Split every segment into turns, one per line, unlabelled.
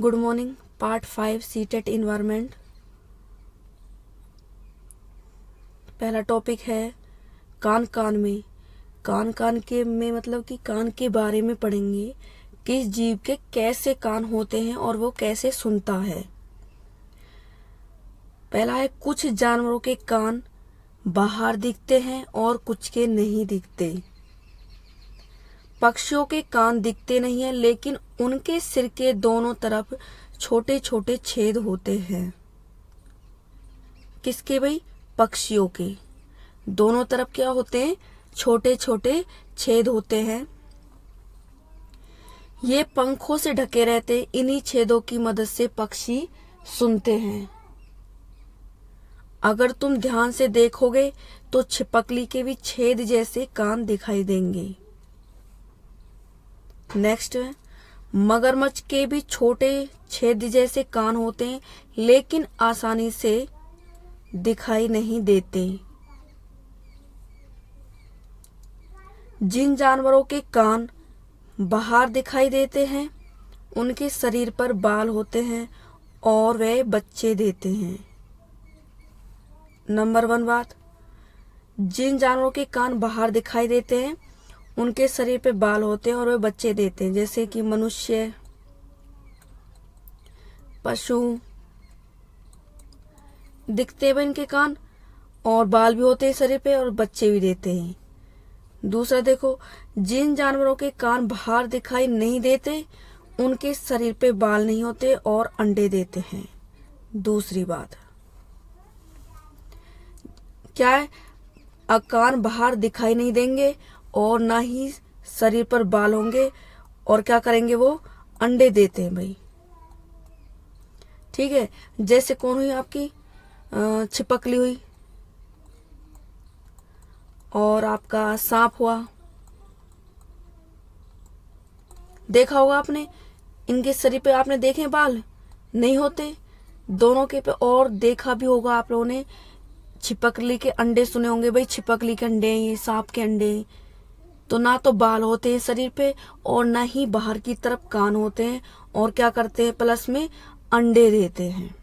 Good morning. Part 5 CTET environment. पहला topic है कान कान में। कान कान के में मतलब कि कान के बारे में पढ़ेंगे। किस जीव के कैसे कान होते हैं और वो कैसे सुनता है। पहला है कुछ जानवरों के कान बाहर दिखते हैं और कुछ के नहीं दिखते। पक्षियों के कान दिखते नहीं है, लेकिन उनके सिर के दोनों तरफ छोटे छोटे छेद होते हैं। किसके भाई? पक्षियों के दोनों तरफ क्या होते हैं? छोटे छोटे छेद होते हैं। ये पंखों से ढके रहते। इन्हीं छेदों की मदद से पक्षी सुनते हैं। अगर तुम ध्यान से देखोगे तो छिपकली के भी छेद जैसे कान दिखाई देंगे। नेक्स्ट है मगरमच्छ के भी छोटे छेद जैसे कान होते हैं, लेकिन आसानी से दिखाई नहीं देते। जिन जानवरों के कान बाहर दिखाई देते हैं उनके शरीर पर बाल होते हैं और वे बच्चे देते हैं। नंबर 1 बात, जिन जानवरों के कान बाहर दिखाई देते हैं उनके शरीर पे बाल होते हैं और वे बच्चे देते हैं, जैसे कि मनुष्य, पशु। दिखते हैं इनके कान और बाल भी होते हैं शरीर पे और बच्चे भी देते हैं। दूसरा देखो, जिन जानवरों के कान बाहर दिखाई नहीं देते उनके शरीर पे बाल नहीं होते और अंडे देते हैं। दूसरी बात क्या है? कान बाहर दिखाई नहीं देंगे और ना ही शरीर पर बाल होंगे और क्या करेंगे? वो अंडे देते हैं भाई। ठीक है, जैसे कौन हुई आपकी? छिपकली हुई और आपका सांप हुआ। देखा होगा आपने, इनके शरीर पे आपने देखे बाल नहीं होते दोनों के पे। और देखा भी होगा आप लोगों ने, छिपकली के अंडे सुने होंगे भाई। छिपकली के अंडे, ये सांप के अंडे, तो ना तो बाल होते हैं शरीर पे और ना ही बाहर की तरफ कान होते हैं और क्या करते हैं? प्लस में अंडे देते हैं।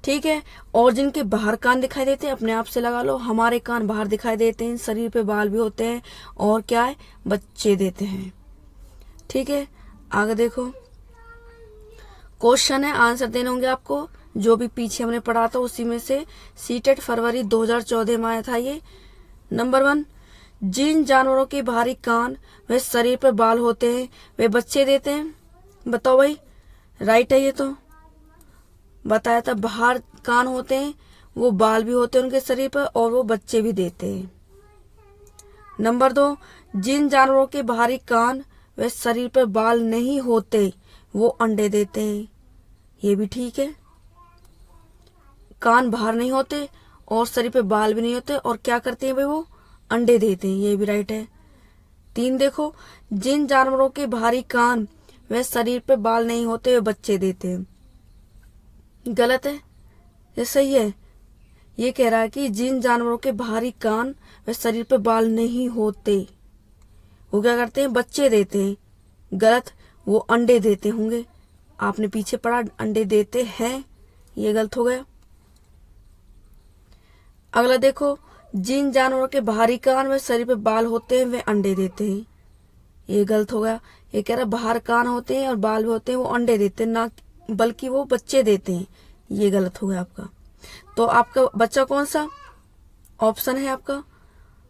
ठीक है, और जिनके बाहर कान दिखाई देते हैं अपने आप से लगा लो। हमारे कान बाहर दिखाई देते हैं, शरीर पे बाल भी होते हैं और क्या है? बच्चे देते हैं। ठीक है, आगे देखो। क्वेश्चन है, आंसर देने होंगे आपको। जो भी पीछे हमने पढ़ा था उसी में से सीटेट फरवरी 2014 में आया था ये। नंबर 1, जिन जानवरों के बाहरी कान वे शरीर पर बाल होते हैं वे बच्चे देते हैं। बताओ भाई, राइट है ये तो बताया था। बाहर कान होते हैं, वो बाल भी होते हैं उनके शरीर पर और वो बच्चे भी देते हैं। नंबर 2, जिन जानवरों के बाहरी कान वे शरीर पर बाल नहीं होते वो अंडे देते हैं। ये भी ठीक है, कान बाहर नहीं होते और शरीर पे बाल भी नहीं होते और क्या करते हैं भाई? वो अंडे देते हैं। ये भी राइट है। 3 देखो, जिन जानवरों के बाहरी कान वे शरीर पे बाल नहीं होते वे बच्चे देते हैं। गलत है, ये सही है। ये कह रहा है कि जिन जानवरों के बाहरी कान वे शरीर पे बाल नहीं होते वो क्या करते हैं? बच्चे देते हैं। गलत, वो अंडे देते होंगे। आपने पीछे पढ़ा अंडे देते हैं, ये गलत हो गया। अगला देखो, जिन जानवरों के बाहरी कान व शरीर पे बाल होते हैं वे अंडे देते हैं। ये गलत हो गया। ये कह रहा बाहर कान होते हैं और बाल भी होते हैं वो अंडे देते हैं, ना बल्कि वो बच्चे देते हैं। ये गलत हो गया आपका। तो आपका बच्चा कौन सा ऑप्शन है? आपका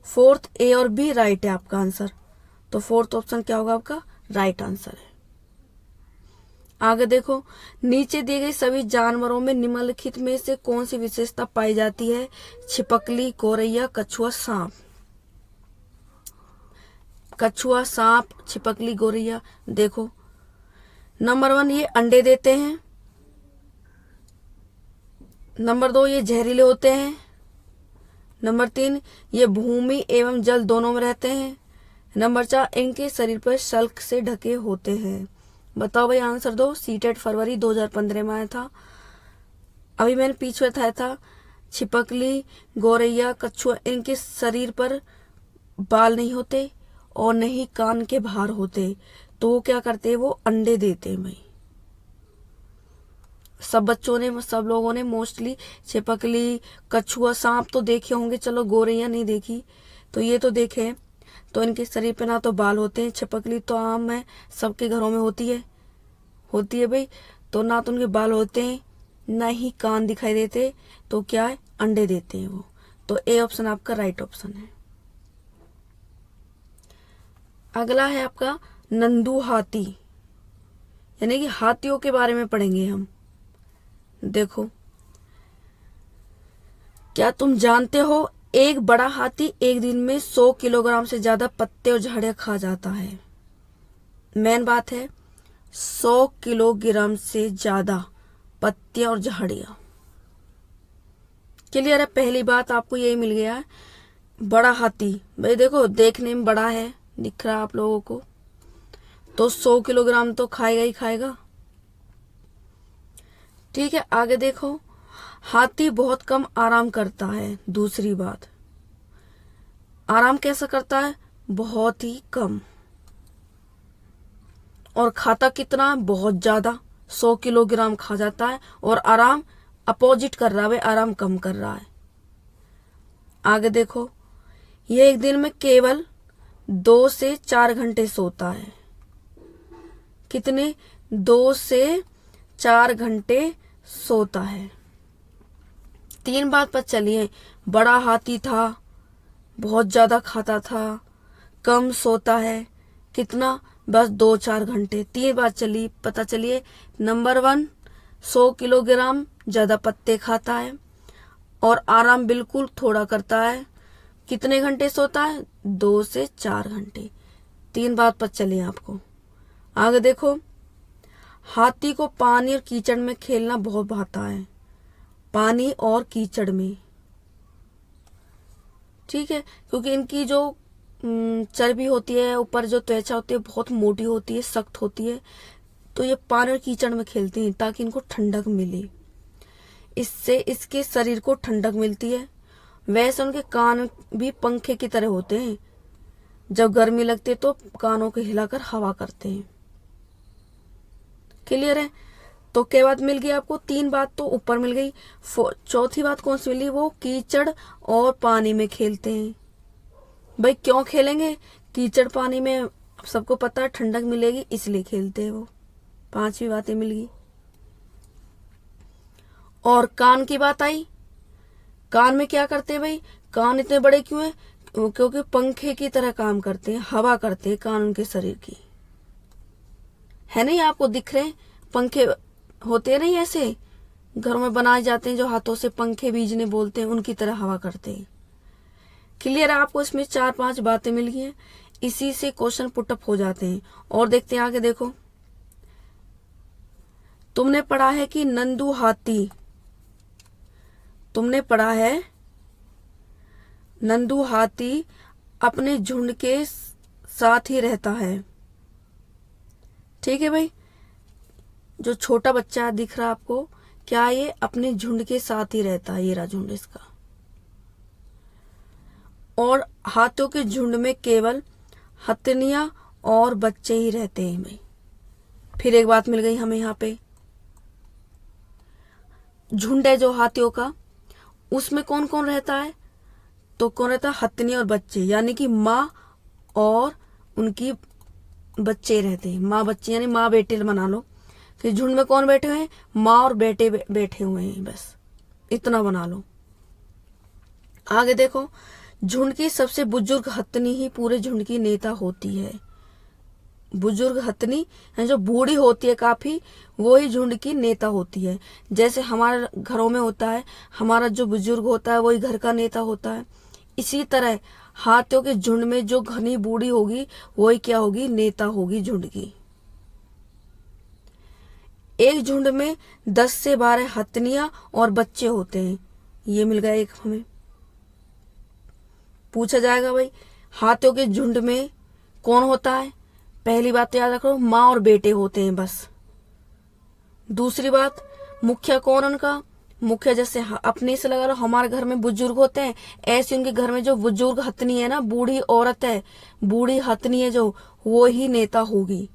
4th ए और बी राइट है आपका आंसर। तो 4th ऑप्शन क्या होगा? आपका राइट आंसर है। आगे देखो, नीचे दिए गए सभी जानवरों में निम्नलिखित में से कौन सी विशेषता पाई जाती है? छिपकली, गौरैया, कछुआ, सांप। कछुआ, सांप, छिपकली, गौरैया। देखो, नंबर 1 ये अंडे देते हैं। नंबर 2 ये जहरीले होते हैं। नंबर 3 ये भूमि एवं जल दोनों में रहते हैं। नंबर 4 इनके शरीर पर शल्क से ढके होते हैं। बताओ भाई, आंसर दो। सीटेट फरवरी 2015 में आया था। अभी मैंने पीछे बताया था छिपकली, गौरैया, कछुआ, इनके शरीर पर बाल नहीं होते और नहीं कान के बाहर होते। तो वो क्या करते हैं, वो अंडे देते हैं भाई। सब लोगों ने मोस्टली छिपकली, कछुआ, सांप तो देखे होंगे, चलो गोरैया नहीं देखी, तो ये तो देखे हैं। तो इनके शरीर पे ना तो बाल होते हैं, छिपकली तो आम है, सबके घरों में होती है भाई। तो ना तो उनके बाल होते हैं, ना ही कान दिखाई देते, तो क्या है, अंडे देते हैं वो। तो ए ऑप्शन आपका राइट ऑप्शन है। अगला है आपका नंदू हाथी, यानी कि हाथियों के बारे में पढ़ेंगे हम। देखो, क्या तुम जानते हो एक बड़ा हाथी एक दिन में 100 किलोग्राम से ज्यादा पत्ते और झाड़ियां खा जाता है। मेन बात है 100 किलोग्राम से ज्यादा पत्तियां और झाड़ियां। क्लियर है? पहली बात आपको यही मिल गया है, बड़ा हाथी। भाई देखो, देखने में बड़ा है, दिख रहा है आप लोगों को, तो 100 किलोग्राम तो खाएगा ही खाएगा। ठीक है, आगे देखो, हाथी बहुत कम आराम करता है। दूसरी बात, आराम कैसा करता है, बहुत ही कम। और खाता कितना, बहुत ज्यादा, 100 किलोग्राम खा जाता है। और आराम अपोजिट कर रहा है, आराम कम कर रहा है। आगे देखो, ये एक दिन में केवल 2 से 4 घंटे सोता है। कितने, 2 से 4 घंटे सोता है। 3 बात पर चलिए, बड़ा हाथी था, बहुत ज्यादा खाता था, कम सोता है, कितना, बस 2-4 घंटे। 3 बात चली, पता चलिए। नंबर 1, 100 किलोग्राम ज्यादा पत्ते खाता है और आराम बिल्कुल थोड़ा करता है। कितने घंटे सोता है, 2 से 4 घंटे। 3 बात पर चलिए आपको। आगे देखो, हाथी को पानी और कीचड़ में खेलना बहुत भाता है। पानी और कीचड़ में, ठीक है, क्योंकि इनकी जो चर्बी होती है, ऊपर जो त्वचा होती है, बहुत मोटी होती है, सख्त होती है। तो ये पानी और कीचड़ में खेलती हैं ताकि इनको ठंडक मिले, इससे इसके शरीर को ठंडक मिलती है। वैसे उनके कान भी पंखे की तरह होते हैं, जब गर्मी लगती है तो कानों को हिलाकर हवा करते हैं। क्लियर है? तो क्या बात मिल गई आपको, 3 बात तो ऊपर मिल गई। चौथी बात कौन सी मिली, वो कीचड़ और पानी में खेलते हैं। भाई क्यों खेलेंगे, कीचड़ पानी में सबको पता है ठंडक मिलेगी, इसलिए खेलते हैं वो। 5वीं बातें मिल गई। और कान की बात आई, कान में क्या करते हैं भाई, कान इतने बड़े क्यों हैं, क्योंकि पंखे की तरह काम करते हैं, हवा करते हैं कान उनके शरीर की, है नहीं? आपको दिख रहे पंखे होते हैं नहीं, ऐसे घरों में बनाए जाते हैं जो हाथों से पंखे बीजने बोलते हैं, उनकी तरह हवा करते हैं। क्लियर है? आपको इसमें 4-5 बातें मिल गई हैं, इसी से क्वेश्चन पुटअप हो जाते हैं। और देखते हैं आगे। देखो, तुमने पढ़ा है कि नंदू हाथी, तुमने पढ़ा है नंदू हाथी अपने झुंड के साथ ही रहता है। ठीक है भाई, जो छोटा बच्चा दिख रहा आपको, क्या ये अपने झुंड के साथ ही रहता है, ये रहा झुंड इसका। और हाथियों के झुंड में केवल हथनियां और बच्चे ही रहते हैं भाई। फिर एक बात मिल गई हमें यहाँ पे, झुंड है जो हाथियों का, उसमें कौन कौन रहता है, तो कौन रहता है, हथनी और बच्चे, यानी कि माँ और उनकी बच्चे रहते हैं। माँ बच्चे यानी माँ बेटे बना लो कि झुंड में कौन बैठे हुए हैं, माँ और बेटे बैठे हुए हैं, बस इतना बना लो। आगे देखो, झुंड की सबसे बुजुर्ग हथनी ही पूरे झुंड की नेता होती है। बुजुर्ग हथनी जो बूढ़ी होती है काफी, वो ही झुंड की नेता होती है। जैसे हमारे घरों में होता है, हमारा जो बुजुर्ग होता है वही घर का नेता होता है, इसी तरह हाथियों के झुंड में जो घनी बूढ़ी होगी वही क्या होगी, नेता होगी झुंड की। एक झुंड में 10 से 12 हथनियां और बच्चे होते हैं। ये मिल गया एक हमें। पूछा जाएगा भाई हाथियों के झुंड में कौन होता है, पहली बात तो याद रखो, माँ और बेटे होते हैं बस। दूसरी बात, मुखिया कौन उनका, मुखिया जैसे अपने से लगा लो हमारे घर में बुजुर्ग होते हैं, ऐसे उनके घर में जो बुजुर्ग हथनी है ना, बूढ़ी औरत है, बूढ़ी हथनी है जो, वो ही नेता होगी।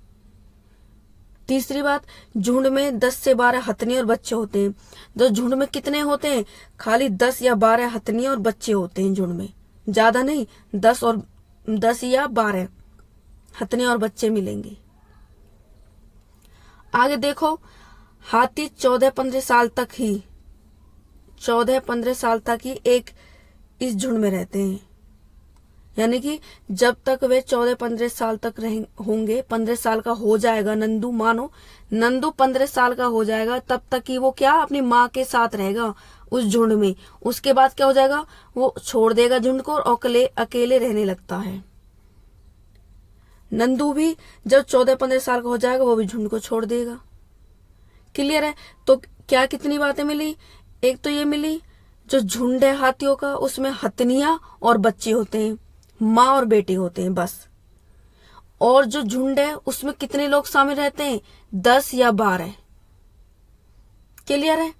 तीसरी बात, झुंड में 10 से 12 हथनी और बच्चे होते हैं। तो झुंड में कितने होते हैं? खाली 10 या 12 हथनी और बच्चे होते हैं झुंड में, ज्यादा नहीं। 10 या 12 हथनी और बच्चे मिलेंगे। आगे देखो, हाथी 14-15 साल तक ही एक इस झुंड में रहते हैं। यानी कि जब तक वे 14-15 साल तक होंगे, 15 साल का हो जाएगा नंदू, मानो नंदू 15 साल का हो जाएगा, तब तक ही वो क्या अपनी माँ के साथ रहेगा उस झुंड में। उसके बाद क्या हो जाएगा, वो छोड़ देगा झुंड को और अकेले रहने लगता है। नंदू भी जब 14-15 साल का हो जाएगा वो भी झुंड को छोड़ देगा। क्लियर है? तो क्या कितनी बातें मिली? एक तो ये मिली, जो झुंड है हाथियों का उसमें हथनियां और बच्चे होते हैं, माँ और बेटे होते हैं बस। और जो झुंड है उसमें कितने लोग शामिल रहते हैं? 10 या 12। क्लियर है?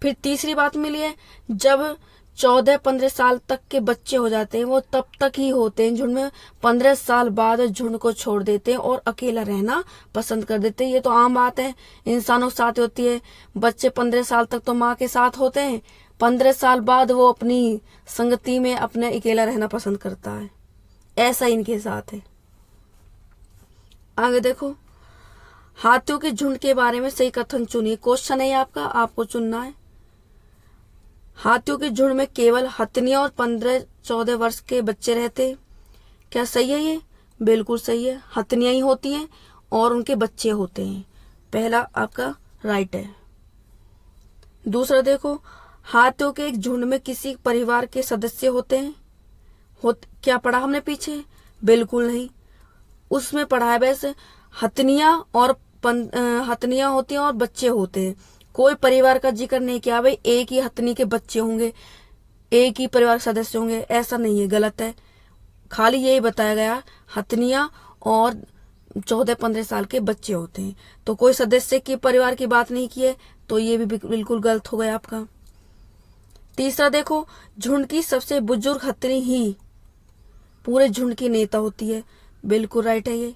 फिर तीसरी बात मिली है, जब 14-15 साल तक के बच्चे हो जाते हैं वो तब तक ही होते हैं झुंड में, 15 साल बाद झुंड को छोड़ देते हैं और अकेला रहना पसंद कर देते हैं। ये तो आम बात है, इंसानों के साथ होती है। बच्चे 15 साल तक तो माँ के साथ होते हैं, 15 साल बाद वो अपनी संगति में अपने अकेला रहना पसंद करता है। ऐसा इनके साथ है। आगे देखो, हाथियों के झुंड के बारे में सही कथन चुनिए। क्वेश्चन है आपका, आपको चुनना है। हाथियों के झुंड में केवल हथनियां और 15-14 वर्ष के बच्चे रहते। क्या सही है ये? बिल्कुल सही है, हथनियां ही होती हैं और उनके बच्चे होते हैं। पहला आपका राइट है। दूसरा देखो, हाथियों के एक झुंड में किसी परिवार के सदस्य होते हैं। क्या पढ़ा हमने पीछे? बिल्कुल नहीं, उसमें पढ़ा है वैसे हथनियां होती हैं और बच्चे होते हैं। कोई परिवार का जिक्र नहीं किया भाई एक ही हथनी के बच्चे होंगे, एक ही परिवार के सदस्य होंगे, ऐसा नहीं है, गलत है। खाली यही बताया गया हथनियां और 14-15 साल के बच्चे होते हैं। तो कोई सदस्य की परिवार की बात नहीं की है, तो ये भी बिल्कुल गलत हो गया आपका। तीसरा देखो, झुंड की सबसे बुजुर्ग हथनी ही पूरे झुंड की नेता होती है। बिल्कुल राइट है ये,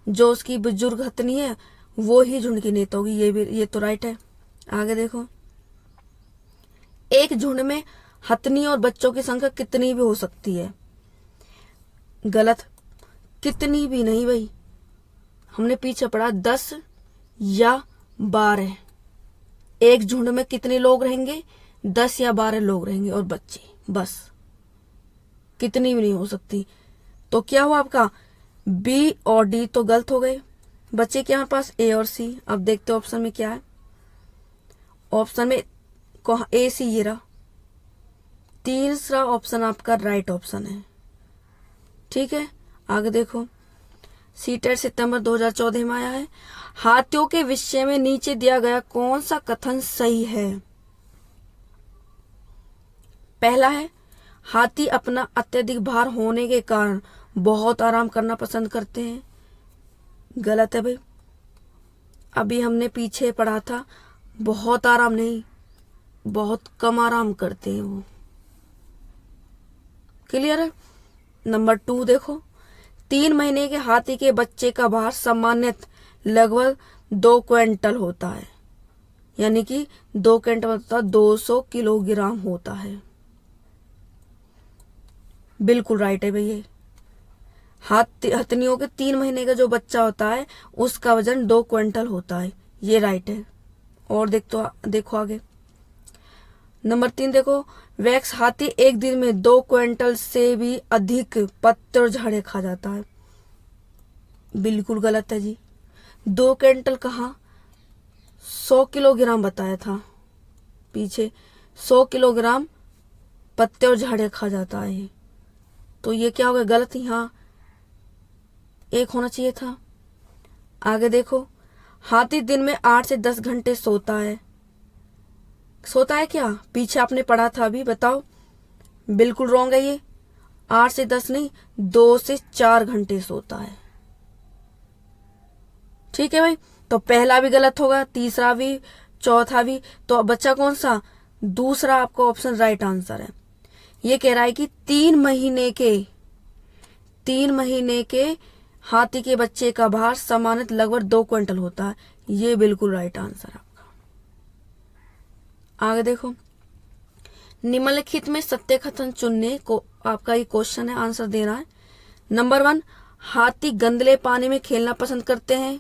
जो उसकी बुजुर्ग हथनी है वो ही झुंड की नेता होगी। ये तो राइट है। आगे देखो, एक झुंड में हथनी और बच्चों की संख्या कितनी भी हो सकती है। गलत, कितनी भी नहीं भाई, हमने पीछे पढ़ा 10 या 12। एक झुंड में कितने लोग रहेंगे? 10 या 12 लोग रहेंगे और बच्चे, बस, कितनी भी नहीं हो सकती। तो क्या हुआ आपका? बी और डी तो गलत हो गए, बच्चे क्या हमारे पास? ए और सी। अब देखते हो ऑप्शन में क्या है। ऑप्शन में ए सी ये रहा, तीसरा ऑप्शन आपका राइट ऑप्शन है। ठीक है, आगे देखो, सीटेट सितंबर 2014 में आया है। हाथियों के विषय में नीचे दिया गया कौन सा कथन सही है? पहला है, हाथी अपना अत्यधिक भार होने के कारण बहुत आराम करना पसंद करते हैं। गलत है भाई, अभी हमने पीछे पढ़ा था बहुत आराम नहीं, बहुत कम आराम करते हैं वो। क्लियर है? नंबर 2 देखो, 3 महीने के हाथी के बच्चे का भार सामान्यतः लगभग 2 क्विंटल होता है। यानी कि 2 क्विंटल मतलब 200 किलोग्राम होता है। बिल्कुल राइट है भैया। हथनियों के 3 महीने का जो बच्चा होता है उसका वजन 2 क्विंटल होता है, ये राइट है। और देखो आगे, नंबर 3 देखो, वैक्स हाथी एक दिन में 2 क्विंटल से भी अधिक पत्ते और झाड़े खा जाता है। बिल्कुल गलत है जी, 2 क्विंटल कहाँ, 100 किलोग्राम बताया था पीछे, 100 किलोग्राम पत्ते और झाड़े खा जाता है। तो ये क्या हो गया? गलत। यहाँ एक होना चाहिए था। आगे देखो, हाथी दिन में 8 से 10 घंटे सोता है। सोता है क्या? पीछे आपने पढ़ा था अभी, बताओ। बिल्कुल रॉन्ग है ये, 8 से 10 नहीं, 2 से 4 घंटे सोता है। ठीक है भाई, तो पहला भी गलत होगा, तीसरा भी, चौथा भी। तो अब बच्चा कौन सा? दूसरा आपका ऑप्शन राइट आंसर है। ये कह रहा है कि 3 महीने के हाथी के बच्चे का भार सामान्यतः लगभग 2 क्विंटल होता है। ये बिल्कुल राइट आंसर आपका। आगे देखो, निम्नलिखित में सत्य कथन चुनने को आपका ये क्वेश्चन है, आंसर देना है। नंबर 1, हाथी गंदले पानी में खेलना पसंद करते हैं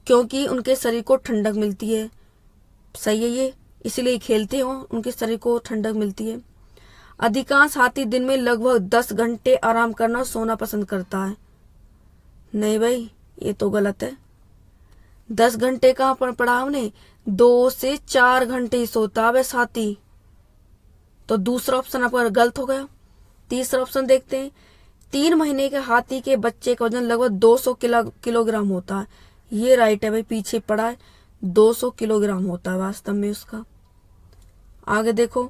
क्योंकि उनके शरीर को ठंडक मिलती है। सही है ये, इसलिए खेलते हो, उनके शरीर को ठंडक मिलती है। अधिकांश हाथी दिन में लगभग 10 घंटे आराम करना और सोना पसंद करता है। नहीं भाई, ये तो गलत है। 10 घंटे कहाँ पर पढ़ा हमने? 2 से 4 घंटे ही सोता है हाथी। तो दूसरा ऑप्शन आपका गलत हो गया। तीसरा ऑप्शन देखते हैं। 3 महीने के हाथी के बच्चे का वजन लगभग 200 किलोग्राम होता है। ये राइट है भाई, पीछे पड़ा है, 200 किलोग्राम होता है वास्तव में उसका। आगे देखो,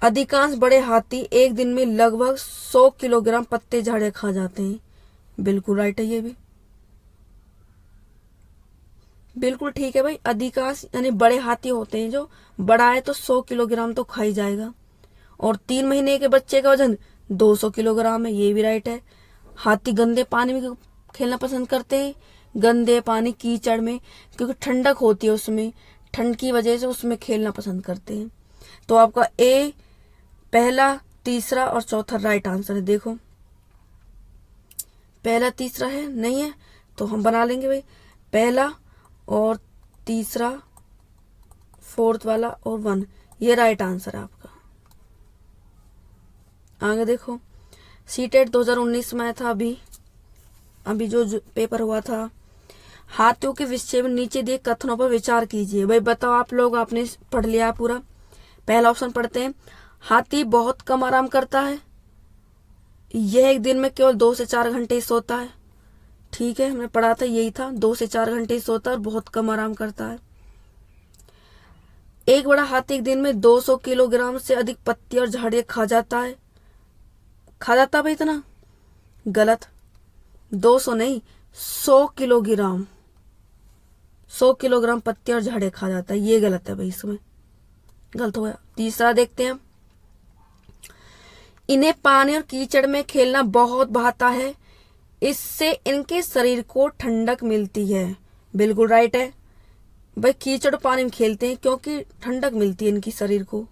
अधिकांश बड़े हाथी एक दिन में लगभग 100 किलोग्राम पत्ते झाड़ियाँ खा जाते हैं। बिल्कुल राइट है ये भी, बिल्कुल ठीक है भाई। अधिकांश यानी बड़े हाथी होते हैं, जो बड़ा है तो 100 किलोग्राम तो खा ही जाएगा। और 3 महीने के बच्चे का वजन 200 किलोग्राम है, ये भी राइट है। हाथी गंदे पानी में खेलना पसंद करते हैं, गंदे पानी कीचड़ में, क्योंकि ठंडक होती है उसमें, ठंड की वजह से उसमें खेलना पसंद करते हैं। तो आपका ए पहला, तीसरा और चौथा राइट आंसर है। देखो, पहला तीसरा है, नहीं है तो हम बना लेंगे भाई, पहला और तीसरा, फोर्थ वाला और 1, ये राइट आंसर है आपका। आगे देखो, सीटेट 2019 में था अभी जो पेपर हुआ था। हाथियों के विषय में नीचे दिए कथनों पर विचार कीजिए। भाई बताओ, आप लोग आपने पढ़ लिया पूरा। पहला ऑप्शन पढ़ते हैं, हाथी बहुत कम आराम करता है, यह एक दिन में केवल 2 से 4 घंटे ही सोता है। ठीक है, हमने पढ़ा था, यही था, 2 से 4 घंटे ही सोता है और बहुत कम आराम करता है। एक बड़ा हाथी एक दिन में 200 किलोग्राम से अधिक पत्ती और झाड़ियाँ खा जाता भाई इतना? गलत, 200 नहीं, 100 किलोग्राम, 100 किलोग्राम पत्ती और झाड़ियाँ खा जाता है। ये गलत है भाई, इसमें गलत हो गया। तीसरा देखते हैं, इन्हें पानी और कीचड़ में खेलना बहुत भाता है, इससे इनके शरीर को ठंडक मिलती है। बिल्कुल राइट है भाई, कीचड़ पानी में खेलते हैं क्योंकि ठंडक मिलती है इनकी शरीर को।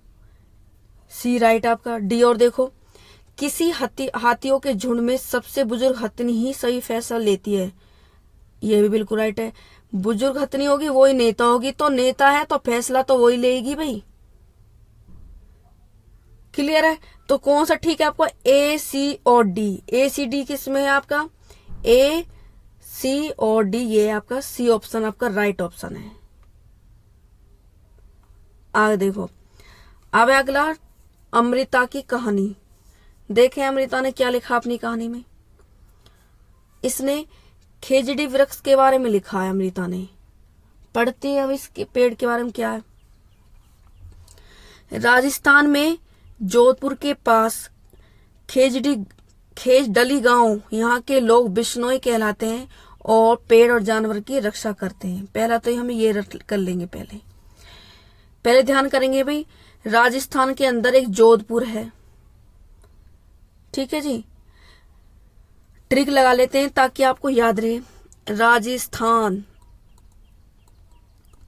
सी राइट आपका। डी और देखो, किसी हाथियों के झुंड में सबसे बुजुर्ग हथनी ही सही फैसला लेती है। यह भी बिल्कुल राइट है। बुजुर्ग हथनी होगी वही नेता होगी, तो नेता है तो फैसला तो वही लेगी भाई। क्लियर है? तो कौन सा ठीक है आपका? ए, सी और डी। ए, सी, डी किस में है आपका? ए, सी और डी, ये आपका सी ऑप्शन आपका राइट ऑप्शन है। आगे देखो, अब अगला अमृता की कहानी। देखें अमृता ने क्या लिखा अपनी कहानी में। इसने खेजड़ी वृक्ष के बारे में लिखा है। अमृता ने पढ़ती है अब इसके पेड़ के बारे में क्या है। राजस्थान में जोधपुर के पास खेजडली गांव, यहाँ के लोग बिश्नोई कहलाते हैं और पेड़ और जानवर की रक्षा करते हैं। पहला तो हम ये कर लेंगे। पहले ध्यान करेंगे भाई, राजस्थान के अंदर एक जोधपुर है। ठीक है जी, ट्रिक लगा लेते हैं ताकि आपको याद रहे। राजस्थान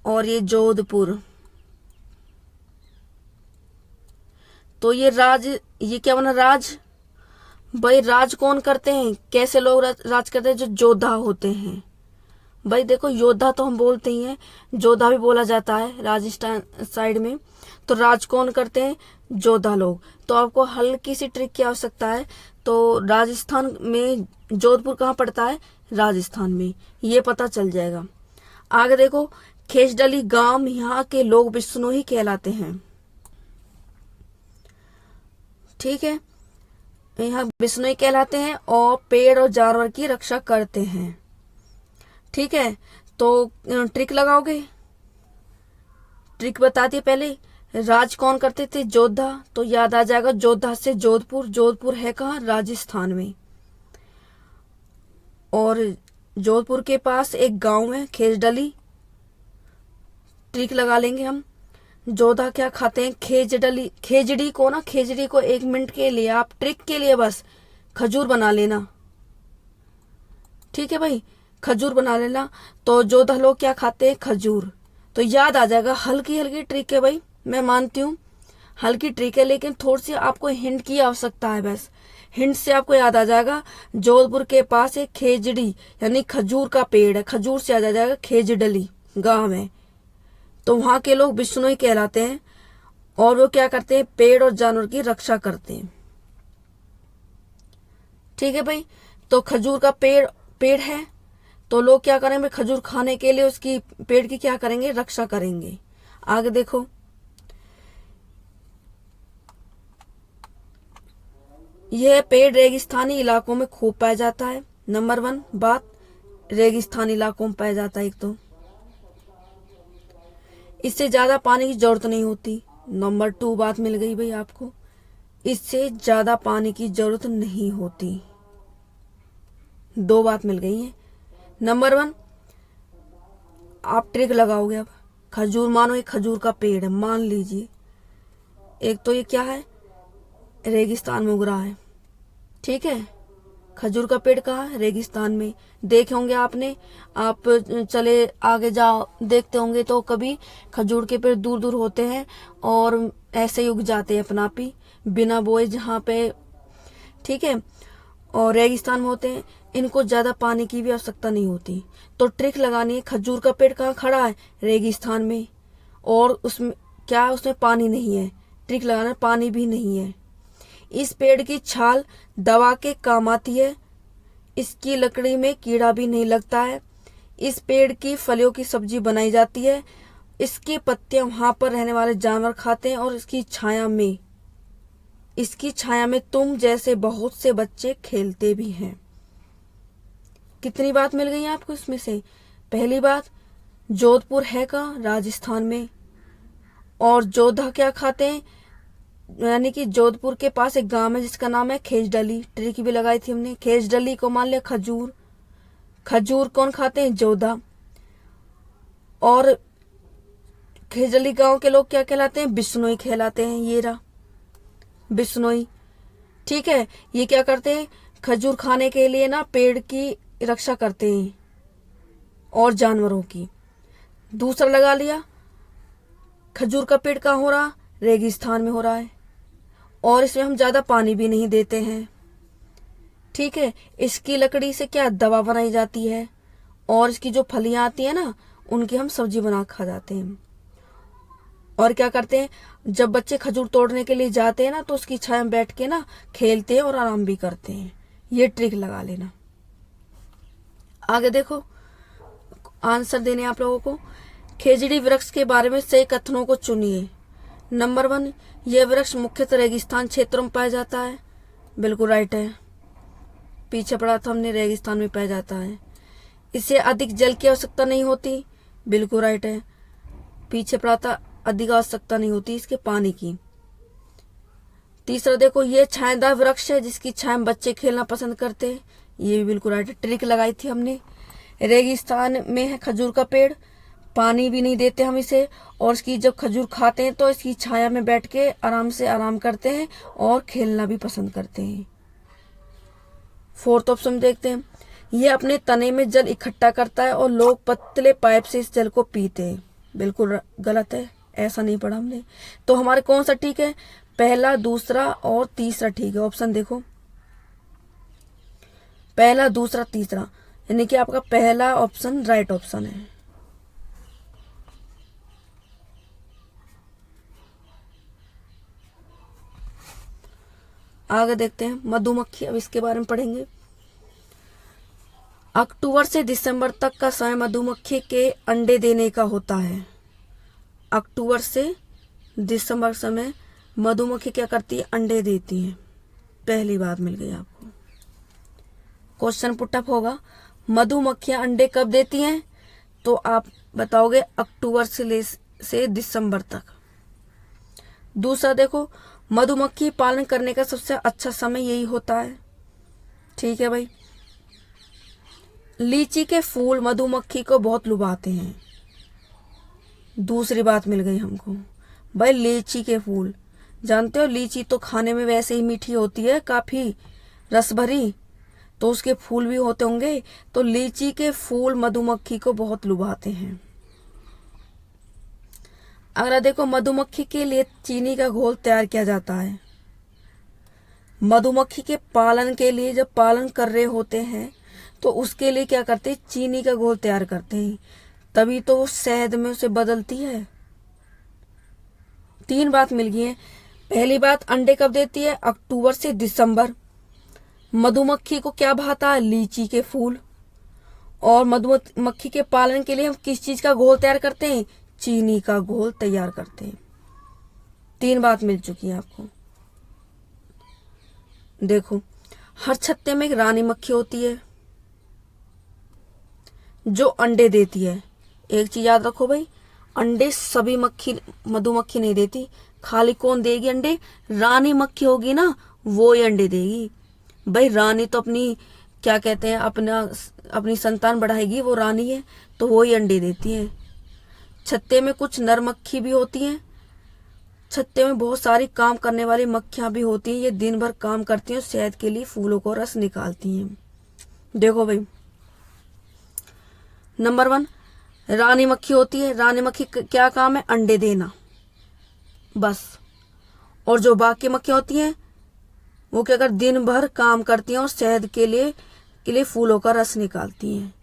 और ये जोधपुर, तो ये क्या बना? राज। भाई राज कौन करते हैं? कैसे लोग राज करते हैं? जो योद्धा होते हैं। भाई देखो, योद्धा तो हम बोलते ही हैं, जोधा भी बोला जाता है राजस्थान साइड में। तो राज कौन करते हैं? जोधा लोग। तो आपको हल्की सी ट्रिक की आवश्यकता है। तो राजस्थान में जोधपुर कहाँ पड़ता है? राजस्थान में, ये पता चल जाएगा। आगे देखो, खेजडली गांव, यहाँ के लोग बिश्नोई कहलाते हैं। ठीक है, यहाँ बिश्नोई कहलाते हैं और पेड़ और जानवर की रक्षा करते हैं। ठीक है, तो ट्रिक लगाओगे। ट्रिक बताती है पहले, राज कौन करते थे? जोधा। तो याद आ जाएगा जोधा से जोधपुर। जोधपुर है कहाँ? राजस्थान में। और जोधपुर के पास एक गांव है खेजडली। ट्रिक लगा लेंगे हम। जोधा क्या खाते हैं? खेजड़ी को ना, खेजड़ी को 1 मिनट के लिए आप ट्रिक के लिए बस खजूर बना लेना। ठीक है भाई, खजूर बना लेना। तो जोधा लोग क्या खाते हैं, खजूर। तो याद आ जाएगा। हल्की हल्की ट्रिक है भाई, मैं मानती हूँ हल्की ट्रिक है, लेकिन थोड़ी सी आपको हिंट की आवश्यकता है बस। हिंट से आपको याद आ जाएगा, जोधपुर के पास एक खेजड़ी यानी खजूर का पेड़ है। खजूर से याद आ जाएगा खेजडली गांव है। तो वहां के लोग बिश्नोई कहलाते हैं, और वो क्या करते हैं, पेड़ और जानवर की रक्षा करते हैं। ठीक है भाई, तो खजूर का पेड़ है, तो लोग क्या करेंगे, खजूर खाने के लिए उसकी पेड़ की क्या करेंगे, रक्षा करेंगे। आगे देखो, यह पेड़ रेगिस्तानी इलाकों में खूब पाया जाता है। नंबर 1 बात, रेगिस्तानी इलाकों में पाया जाता है एक तो। इससे ज्यादा पानी की जरूरत नहीं होती। नंबर 2 बात मिल गई भाई आपको, इससे ज्यादा पानी की जरूरत नहीं होती। 2 बात मिल गई है। नंबर 1, आप ट्रिक लगाओगे। अब खजूर, मानो एक खजूर का पेड़ है, मान लीजिए। एक तो ये क्या है, रेगिस्तान में उग रहा है। ठीक है, खजूर का पेड़ कहाँ है, रेगिस्तान में। देखे होंगे आपने, आप चले आगे जाओ देखते होंगे तो कभी खजूर के पेड़ दूर दूर होते हैं और ऐसे ही उग जाते हैं अपना आप ही, बिना बोए, जहाँ पे, ठीक है, और रेगिस्तान में होते हैं। इनको ज्यादा पानी की भी आवश्यकता नहीं होती। तो ट्रिक लगानी है, खजूर का पेड़ कहाँ खड़ा है, रेगिस्तान में, और उसमें क्या, उसमें पानी नहीं है। ट्रिक लगाना, पानी भी नहीं है। इस पेड़ की छाल दवा के काम आती है। इसकी लकड़ी में कीड़ा भी नहीं लगता है। इस पेड़ की फलियों की सब्जी बनाई जाती है। इसके पत्ते वहां पर रहने वाले जानवर खाते हैं, और इसकी छाया में तुम जैसे बहुत से बच्चे खेलते भी हैं। कितनी बात मिल गई आपको इसमें से। पहली बात, जोधपुर है कहाँ, राजस्थान में, और जोधा क्या खाते हैं, यानी कि जोधपुर के पास एक गांव है जिसका नाम है खेजडली। ट्रिक भी लगाई थी हमने, खेजडली को मान लिया खजूर। खजूर कौन खाते हैं, जोधा। और खेजडली गांव के लोग क्या कहलाते हैं, बिश्नोई कहलाते हैं। ये रहा बिश्नोई। ठीक है, ये क्या करते हैं, खजूर खाने के लिए ना पेड़ की रक्षा करते हैं और जानवरों की। दूसरा लगा लिया, खजूर का पेड़ कहाँ हो रहा, रेगिस्तान में हो रहा है, और इसमें हम ज्यादा पानी भी नहीं देते हैं। ठीक है, इसकी लकड़ी से क्या दवा बनाई जाती है, और इसकी जो फलियां आती है ना, उनकी हम सब्जी बना खा जाते हैं। और क्या करते हैं, जब बच्चे खजूर तोड़ने के लिए जाते हैं ना, तो उसकी छाया में बैठ के ना खेलते हैं और आराम भी करते हैं। ये ट्रिक लगा लेना। आगे देखो, आंसर देने आप लोगों को। खेजड़ी वृक्ष के बारे में सही कथनों को चुनिए। नंबर 1, यह वृक्ष मुख्यतः रेगिस्तान क्षेत्रों में पाया जाता है। बिल्कुल राइट है, पीछे पड़ा था हमने, रेगिस्तान में पाया जाता है। इसे अधिक जल की आवश्यकता नहीं होती। बिल्कुल राइट है, पीछे पड़ा था, अधिक आवश्यकता नहीं होती इसके पानी की। तीसरा देखो, ये छायादार वृक्ष है जिसकी छाया में बच्चे खेलना पसंद करते हैं। ये भी बिल्कुल राइट है, ट्रिक लगाई थी हमने। रेगिस्तान में है खजूर का पेड़, पानी भी नहीं देते हम इसे, और इसकी जब खजूर खाते हैं तो इसकी छाया में बैठ के आराम से आराम करते हैं और खेलना भी पसंद करते हैं। 4th ऑप्शन देखते हैं, ये अपने तने में जल इकट्ठा करता है और लोग पतले पाइप से इस जल को पीते हैं। बिल्कुल गलत है, ऐसा नहीं पढ़ा हमने। तो हमारे कौन सा ठीक है, पहला, दूसरा और तीसरा ठीक है। ऑप्शन देखो, पहला, दूसरा, तीसरा, यानी कि आपका पहला ऑप्शन राइट ऑप्शन है। आगे देखते हैं मधुमक्खी, अब इसके बारे में पढ़ेंगे। अक्टूबर से दिसंबर तक का समय मधुमक्खी के अंडे देने का होता है। अक्टूबर से दिसंबर समय मधुमक्खी क्या करती है, अंडे देती है। पहली बात मिल गई आपको। क्वेश्चन पुटअप होगा, मधुमक्खियां अंडे कब देती हैं, तो आप बताओगे अक्टूबर से दिसंबर तक। दूसरा देखो, मधुमक्खी पालन करने का सबसे अच्छा समय यही होता है। ठीक है भाई। लीची के फूल मधुमक्खी को बहुत लुभाते हैं। दूसरी बात मिल गई हमको भाई, लीची के फूल, जानते हो लीची तो खाने में वैसे ही मीठी होती है, काफी रस भरी। तो उसके फूल भी होते होंगे। तो लीची के फूल मधुमक्खी को बहुत लुभाते हैं। अगला देखो, मधुमक्खी के लिए चीनी का घोल तैयार किया जाता है। मधुमक्खी के पालन के लिए जब पालन कर रहे होते हैं तो उसके लिए क्या करते हैं, चीनी का घोल तैयार करते हैं, तभी तो वो शहद में उसे बदलती है। 3 बात मिल गई है। पहली बात, अंडे कब देती है, अक्टूबर से दिसंबर। मधुमक्खी को क्या भाता है, लीची के फूल। और मधुमक्खी के पालन के लिए हम किस चीज का घोल तैयार करते हैं, चीनी का घोल तैयार करते हैं। 3 बात मिल चुकी है आपको। देखो, हर छत्ते में एक रानी मक्खी होती है जो अंडे देती है। एक चीज याद रखो भाई, अंडे सभी मधुमक्खी नहीं देती। खाली कौन देगी अंडे, रानी मक्खी होगी ना, वो ही अंडे देगी। भाई रानी तो अपनी क्या कहते हैं, अपनी संतान बढ़ाएगी, वो रानी है तो वो ही अंडे देती है। छत्ते में कुछ नर मक्खी भी होती हैं। छत्ते में बहुत सारी काम करने वाली मक्खियां भी होती हैं। ये दिन भर काम करती हैं, शहद के लिए फूलों को रस निकालती हैं। देखो भाई, नंबर 1 रानी मक्खी होती है। रानी मक्खी क्या काम है, अंडे देना बस। और जो बाकी मक्खियां होती हैं वो क्या कर, दिन भर काम करती हैं और शहद के लिए फूलों का रस निकालती हैं।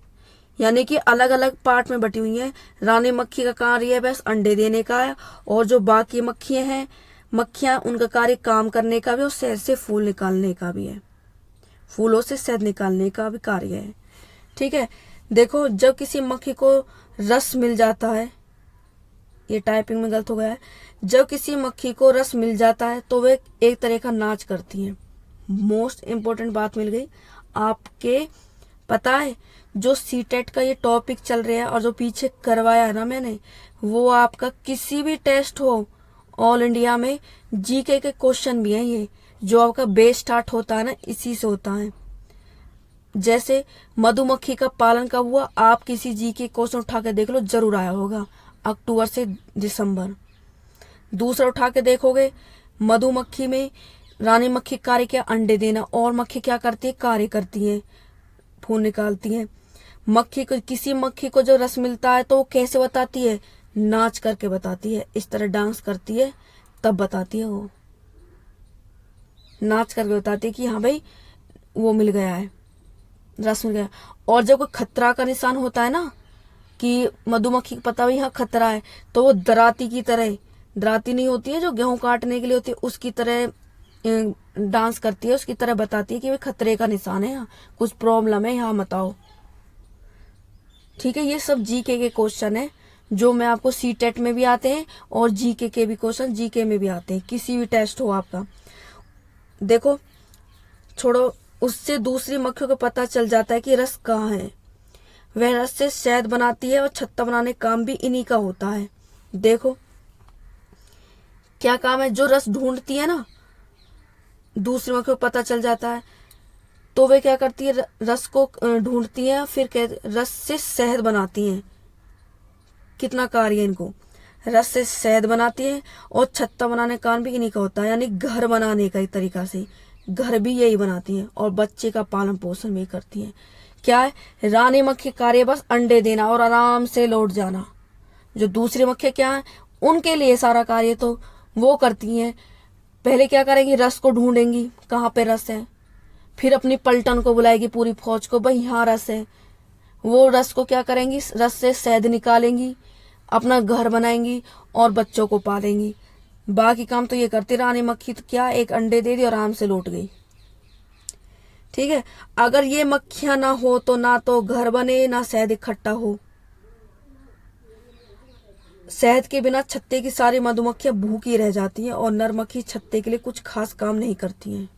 यानी कि अलग अलग पार्ट में बटी हुई हैं। रानी मक्खी का कार्य है बस अंडे देने का है, और जो बाकी मक्खियां उनका कार्य काम करने का भी और शहद से फूल निकालने का भी है, फूलों से शहद निकालने का भी कार्य है। ठीक है। देखो, जब किसी मक्खी को रस मिल जाता है, ये टाइपिंग में गलत हो गया है, जब किसी मक्खी को रस मिल जाता है तो वे एक तरह का नाच करती हैं। मोस्ट इम्पोर्टेंट बात मिल गई आपके, पता है जो सीटेट का ये टॉपिक चल रहा है और जो पीछे करवाया है ना मैंने, वो आपका किसी भी टेस्ट हो ऑल इंडिया में जीके के क्वेश्चन भी हैं। ये जो आपका बेस स्टार्ट होता है ना, इसी से होता है। जैसे मधुमक्खी का पालन कब हुआ, आप किसी जीके क्वेश्चन उठा के देख लो, जरूर आया होगा, अक्टूबर से दिसंबर। दूसरा उठा के देखोगे, मधुमक्खी में रानी मक्खी कार्य क्या, अंडे देना। और मक्खी क्या करती है, कार्य करती है, फूल निकालती है। किसी मक्खी को जो रस मिलता है तो वो कैसे बताती है, नाच करके बताती है, इस तरह डांस करती है तब बताती है। वो नाच करके बताती है कि हाँ भाई वो मिल गया है, रस मिल गया। और जब कोई खतरा का निशान होता है ना, कि मधुमक्खी को पता भाई यहाँ खतरा है, तो वो दराती नहीं होती है जो गेहूं काटने के लिए होती है, उसकी तरह डांस करती है, उसकी तरह बताती है कि भाई खतरे का निशान है, यहाँ कुछ प्रॉब्लम है, यहाँ मत आओ। ठीक है। ये सब जीके के क्वेश्चन है जो मैं आपको सीटेट में भी आते हैं और जीके के भी क्वेश्चन जीके में भी आते हैं, किसी भी टेस्ट हो आपका। देखो, छोड़ो, उससे दूसरी मक्खियों को पता चल जाता है कि रस कहाँ है। वह रस से शहद बनाती है और छत्ता बनाने का काम भी इन्हीं का होता है। देखो क्या काम है, जो रस ढूंढती है ना, दूसरी मक्खियों को पता चल जाता है तो वे क्या करती है, रस को ढूंढती है, फिर रस से शहद बनाती हैं। कितना कार्य है इनको, रस से शहद बनाती है और छत्ता बनाने का काम भी इन्हीं का होता है। यानी घर बनाने का एक तरीका से घर भी यही बनाती है और बच्चे का पालन पोषण भी करती है। क्या है, रानी मक्खी कार्य बस अंडे देना और आराम से लौट जाना। जो दूसरी मक्खी क्या है, उनके लिए सारा कार्य तो वो करती हैं। पहले क्या करेंगी, रस को ढूंढेंगी कहाँ पे रस है, फिर अपनी पलटन को बुलाएगी, पूरी फौज को, भाई यहाँ रस है। वो रस को क्या करेंगी, रस से शहद निकालेंगी, अपना घर बनाएंगी और बच्चों को पालेंगी। बाकी काम तो ये करती रानी मक्खी, तो क्या, एक अंडे दे दी और आराम से लौट गई। ठीक है। अगर ये मक्खियां ना हो तो ना तो घर बने ना शहद इकट्ठा हो। शहद के बिना छत्ते की सारी मधुमक्खियां भूखी रह जाती हैं और नर मक्खी छत्ते के लिए कुछ खास काम नहीं करती हैं।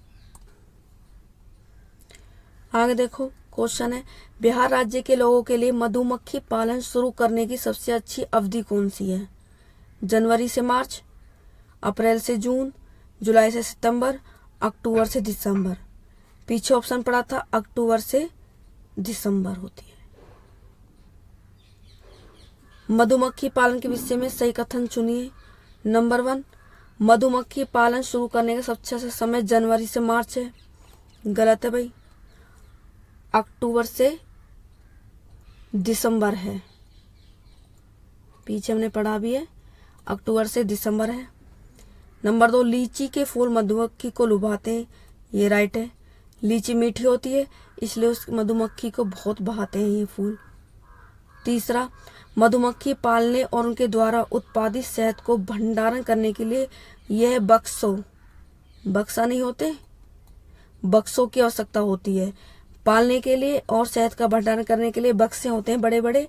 आगे देखो, क्वेश्चन है, बिहार राज्य के लोगों के लिए मधुमक्खी पालन शुरू करने की सबसे अच्छी अवधि कौन सी है? जनवरी से मार्च, अप्रैल से जून, जुलाई से सितंबर, अक्टूबर से दिसंबर। पीछे ऑप्शन पड़ा था अक्टूबर से दिसंबर होती है। मधुमक्खी पालन के विषय में सही कथन चुनिए। नंबर 1, मधुमक्खी पालन शुरू करने का सबसे अच्छा समय जनवरी से मार्च है। गलत है भाई। अक्टूबर से दिसंबर है, पीछे हमने पढ़ा भी है, अक्टूबर से दिसंबर है। नंबर 2, लीची के फूल मधुमक्खी को लुभाते हैं, ये राइट है। लीची मीठी होती है इसलिए उस मधुमक्खी को बहुत भाते हैं ये फूल। तीसरा, मधुमक्खी पालने और उनके द्वारा उत्पादित शहद को भंडारण करने के लिए यह बक्सा नहीं होते, बक्सों की आवश्यकता होती है। पालने के लिए और शहद का भंडारण करने के लिए बक्से होते हैं बड़े बड़े,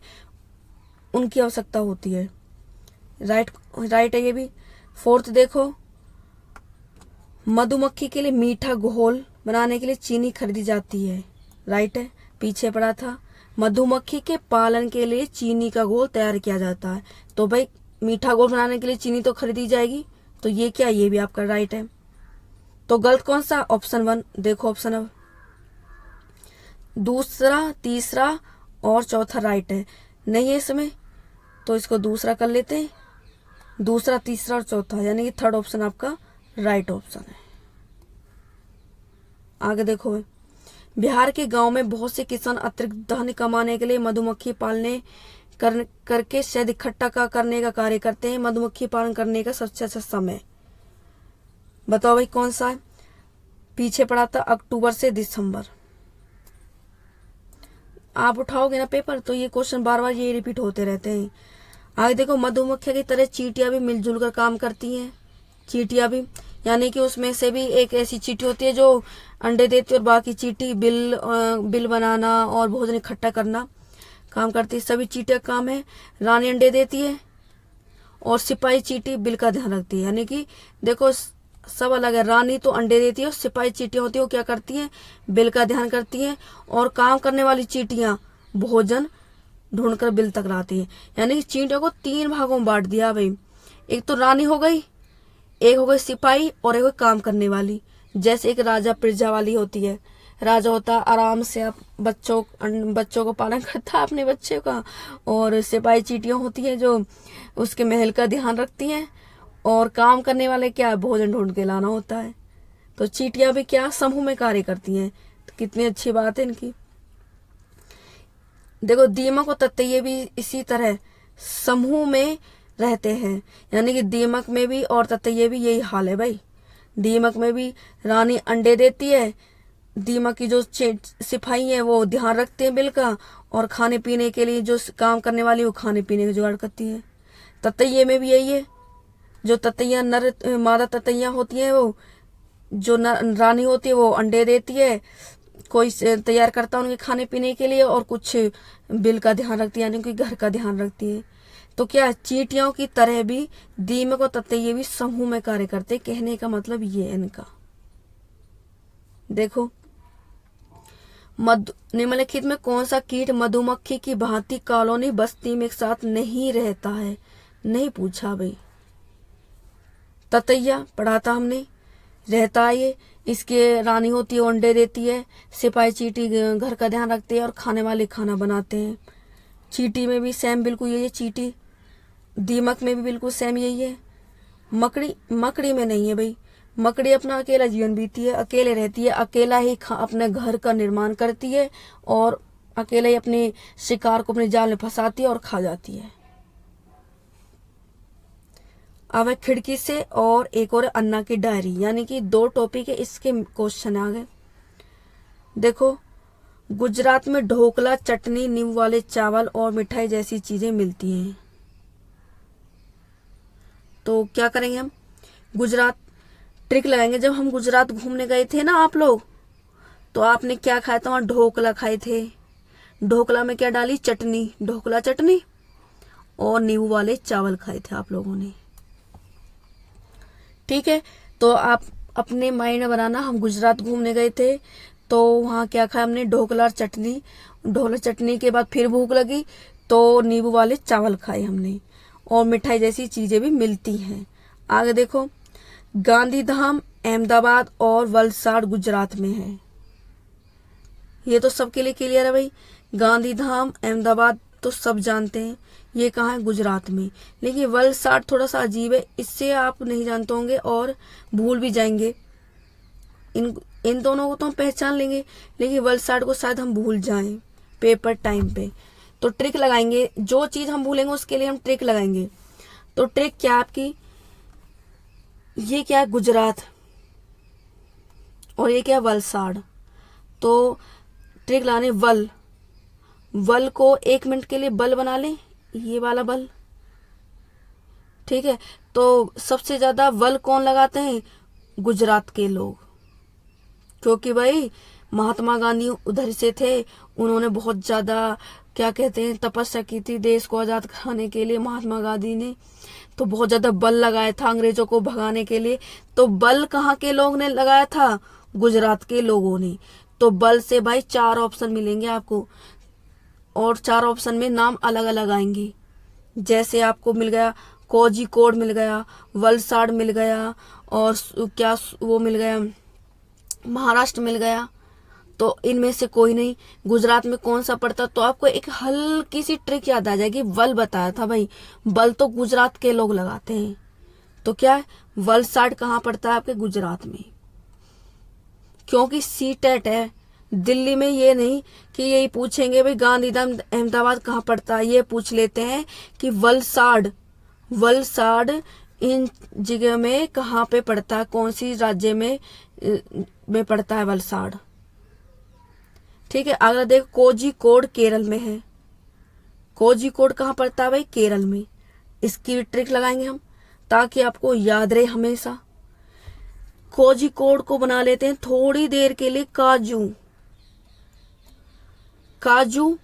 उनकी आवश्यकता होती है। राइट है ये भी। फोर्थ देखो, मधुमक्खी के लिए मीठा घोल बनाने के लिए चीनी खरीदी जाती है, राइट है, पीछे पड़ा था। मधुमक्खी के पालन के लिए चीनी का घोल तैयार किया जाता है, तो भाई मीठा घोल बनाने के लिए चीनी तो खरीदी जाएगी, तो ये क्या, ये भी आपका राइट है। तो गलत कौन सा, ऑप्शन 1। देखो ऑप्शन अब दूसरा, तीसरा और चौथा राइट है, नहीं है इसमें, तो इसको दूसरा कर लेते हैं। दूसरा, तीसरा और चौथा, यानी कि थर्ड ऑप्शन आपका राइट ऑप्शन है। आगे देखो, बिहार के गांव में बहुत से किसान अतिरिक्त धन कमाने के लिए मधुमक्खी पालने करके शहद इकट्ठा करने का कार्य करते हैं। मधुमक्खी पालन करने का सबसे अच्छा समय बताओ भाई कौन सा है? पीछे पड़ा था अक्टूबर से दिसंबर। आप उठाओगे ना पेपर तो ये क्वेश्चन बार बार ये रिपीट होते रहते हैं। आगे देखो, मधुमक्खियों की तरह चींटियां भी मिलजुल कर काम करती हैं। चींटियां भी, यानी कि उसमें से भी एक ऐसी चींटी होती है जो अंडे देती है और बाकी चींटी बिल बनाना और भोजन इकट्ठा करना काम करती है। सभी चींटियां काम है, रानी अंडे देती है और सिपाही चींटी बिल का ध्यान रखती है। यानी कि देखो सब अलग है, रानी तो अंडे देती है और सिपाही चींटियां होती है वो क्या करती हैं, बिल का ध्यान करती हैं, और काम करने वाली चींटियां भोजन ढूंढकर बिल तक लाती है। यानी कि चींटियों को 3 भागों में बांट दिया भाई, एक तो रानी हो गई, एक हो गई सिपाही और एक हो काम करने वाली। जैसे एक राजा प्रजा वाली होती है, राजा होता आराम से आप बच्चों को पालन करता है अपने बच्चे का, और सिपाही चींटियां होती है जो उसके महल का ध्यान रखती हैं, और काम करने वाले क्या, भोजन ढूंढ के लाना होता है। तो चींटियां भी क्या, समूह में कार्य करती हैं। तो कितनी अच्छी बात है इनकी। देखो दीमक और ततैये भी इसी तरह समूह में रहते हैं, यानी कि दीमक में भी और ततैये भी यही हाल है भाई। दीमक में भी रानी अंडे देती है, दीमक की जो सिपाही है वो ध्यान रखते हैं बिल का, और खाने पीने के लिए जो काम करने वाली वो खाने पीने का जुगाड़ करती है। ततैये में भी यही है, जो ततैया मादा ततैया होती है वो जो रानी होती है वो अंडे देती है, कोई तैयार करता है उनके खाने पीने के लिए, और कुछ बिल का ध्यान रखती है, यानी कि घर का ध्यान रखती है। तो क्या चींटियों की तरह भी दीमक और ततैये भी समूह में कार्य करते, कहने का मतलब ये है इनका। देखो निम्नलिखित में कौन सा कीट मधुमक्खी की भांति कॉलोनी बस्ती में एक साथ नहीं रहता है, नहीं पूछा भाई। ततैया पढ़ा था हमने, रहता है ये, इसके रानी होती है, अंडे देती है, सिपाही चींटी घर का ध्यान रखती है और खाने वाले खाना बनाते हैं। चींटी में भी सेम बिल्कुल यही है, चींटी। दीमक में भी बिल्कुल सेम यही है। मकड़ी में नहीं है भाई, मकड़ी अपना अकेला जीवन बीती है, अकेले रहती है, अकेला ही अपने घर का निर्माण करती है और अकेला ही अपने शिकार को अपने जाल में फंसाती है और खा जाती है। अब है खिड़की से और एक और अन्ना की डायरी, यानी कि 2 टॉपिक है, इसके क्वेश्चन आ गए। देखो गुजरात में ढोकला, चटनी, नींबू वाले चावल और मिठाई जैसी चीजें मिलती हैं। तो क्या करेंगे हम, गुजरात ट्रिक लगाएंगे। जब हम गुजरात घूमने गए थे ना आप लोग, तो आपने क्या खाया था, वहां ढोकला खाए थे। ढोकला में क्या डाली, चटनी, ढोकला चटनी और नींबू वाले चावल खाए थे आप लोगों ने। ठीक है, तो आप अपने माइंड में बनाना, हम गुजरात घूमने गए थे तो वहाँ क्या खाया हमने, ढोकला और चटनी। ढोकला चटनी के बाद फिर भूख लगी तो नींबू वाले चावल खाए हमने, और मिठाई जैसी चीजें भी मिलती हैं। आगे देखो, गांधीधाम अहमदाबाद और वलसाड़ गुजरात में है। ये तो सबके लिए क्लियर है भाई। गांधीधाम अहमदाबाद तो सब जानते हैं, ये कहाँ है, गुजरात में। लेकिन वलसाड़ थोड़ा सा अजीब है, इससे आप नहीं जानते होंगे और भूल भी जाएंगे। इन दोनों को तो हम पहचान लेंगे, लेकिन वलसाड को शायद हम भूल जाएं पेपर टाइम पे। तो ट्रिक लगाएंगे, जो चीज हम भूलेंगे उसके लिए हम ट्रिक लगाएंगे। तो ट्रिक क्या आपकी, ये क्या है गुजरात और ये क्या है वलसाड। तो ट्रिक लगाने वल, वल को 1 मिनट के लिए बल बना लें, ये वाला बल, ठीक है। तो सबसे ज्यादा वल कौन लगाते हैं, गुजरात के लोग, क्योंकि भाई महात्मा गांधी उधर से थे, उन्होंने बहुत ज्यादा क्या कहते हैं तपस्या की थी देश को आजाद कराने के लिए महात्मा गांधी ने, तो बहुत ज्यादा बल लगाया था अंग्रेजों को भगाने के लिए। तो बल कहाँ के लोग ने लगाया था, गुजरात के लोगों ने। तो बल से भाई 4 ऑप्शन मिलेंगे आपको, और 4 ऑप्शन में नाम अलग अलग आएंगे। जैसे आपको मिल गया कोझिकोड मिल गया, वलसाड मिल गया, और क्या वो मिल गया महाराष्ट्र मिल गया। तो इनमें से कोई नहीं, गुजरात में कौन सा पड़ता। तो आपको एक हल्की सी ट्रिक याद आ जाएगी, वल बताया था भाई, बल तो गुजरात के लोग लगाते हैं। तो क्या है, वलसाड कहाँ पड़ता है आपके गुजरात में, क्योंकि सीटेट है। दिल्ली में ये नहीं कि यही पूछेंगे भाई गांधीधाम अहमदाबाद कहाँ पड़ता है, ये पूछ लेते हैं कि वलसाड, वलसाड इन जगह में कहाँ पे पड़ता है, कौन सी राज्य में पड़ता है वलसाड, ठीक है। अगर देखो कोझिकोड केरल में है, कोझिकोड कहाँ पड़ता है भाई, केरल में। इसकी भी ट्रिक लगाएंगे हम ताकि आपको याद रहे हमेशा। कोझिकोड को बना लेते हैं थोड़ी देर के लिए काजू, काजू